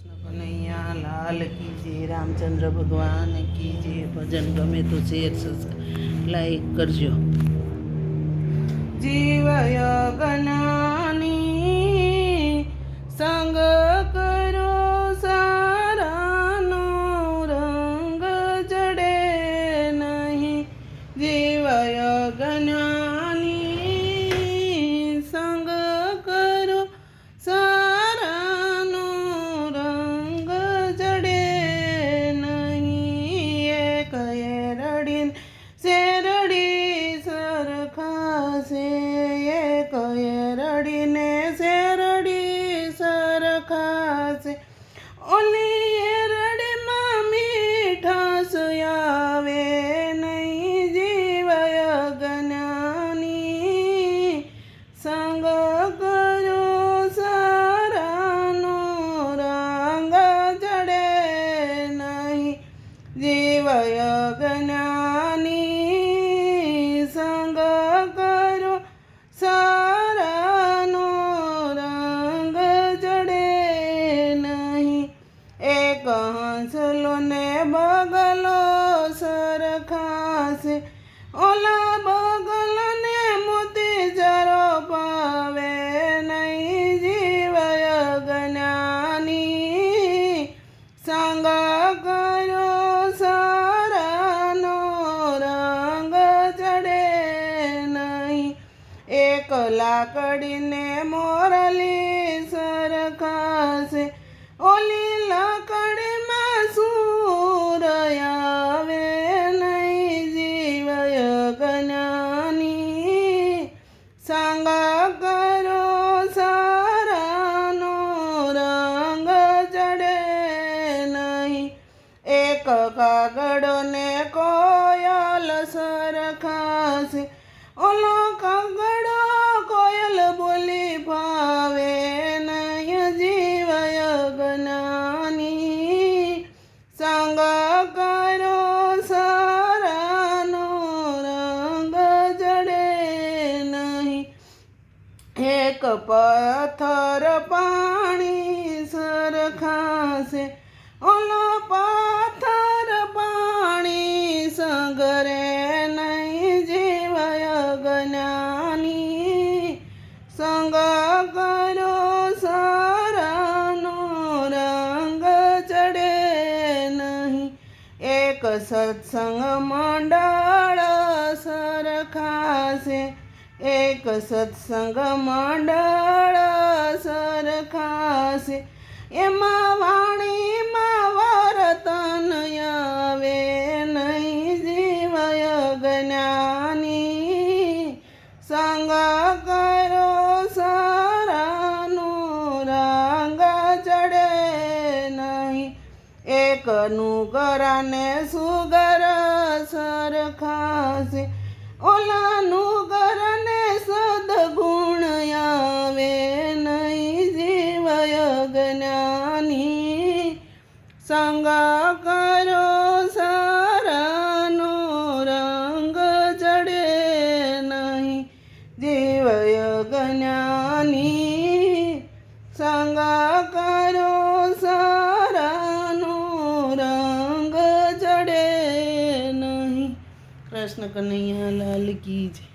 કૃષ્ણ કનૈયા લાલ કી જય, રામચંદ્ર ભગવાન કી જય। ભજન ગમે તો શેર સબસ્ક્રાઈબ લાઈક કરજો। જીવય જ્ઞાની સંગ કરો સારાનો રંગ જડે નહીં। જીવય જ્ઞાની સંગ કરો સારાનો રંગ જડે નહીં। એક એરડીને શેરડી સરખાશે, એક એરડીને શેરડી સરખાશે। ઓલી એરડીમાં મીઠાશ આવે નહીં। જીવય જ્ઞાની સંગ કરો સારાનો રંગ જડે નહીં। જીવય જ્ઞાની સંગ કરો સારાનો રંગ જડે નહીં। એક હંસલો ને બગલો સરખાશે, ઓલા બગલાને મોતી જરો પાવે નહીં। જીવય જ્ઞાની સંગ કરો સારાનો રંગ જડે નહીં। એક લાકડીને મોરલી સરખાશે, ઓલી લાકડીમાં સૂર આવે નહીં। જીવય જ્ઞાની સંગ કરો સારાનો રંગ જડે નહીં। એક કાગડો ને કોયલ સરખાશે, ઓલો કાગડો કોયલ બોલી ફાવે નહીં। જીવય જ્ઞાની સંગ કરો સારાનો રંગ જડે નહીં। એક પથ્થર પાણી સરખાશે, ઓલો પથ્થર પાણી સંગરે નહીં। જીવય જ્ઞાની સંગ કરો સારાનો રંગ જડે નહીં। એક સત્સંગ મંડળ સરખાશે, એક સત્સંગ મંડળ સરખાશે। એમાં વાણીમાં વર્તન આવે નહીં। જીવય જ્ઞાની સંગ કરો સારાનો રંગ જડે નહીં। એક નુગરાને સુગર સરખાશે, ઓલા નુગરને સદગુણ આવે નહીં। જીવય જ્ઞાની સંગ કરો સારાનો રંગ જડે નહીં। જીવય જ્ઞાની સંગ કરો સારાનો રંગ જડે નહીં। કૃષ્ણ કનૈયા લાલ કી જય।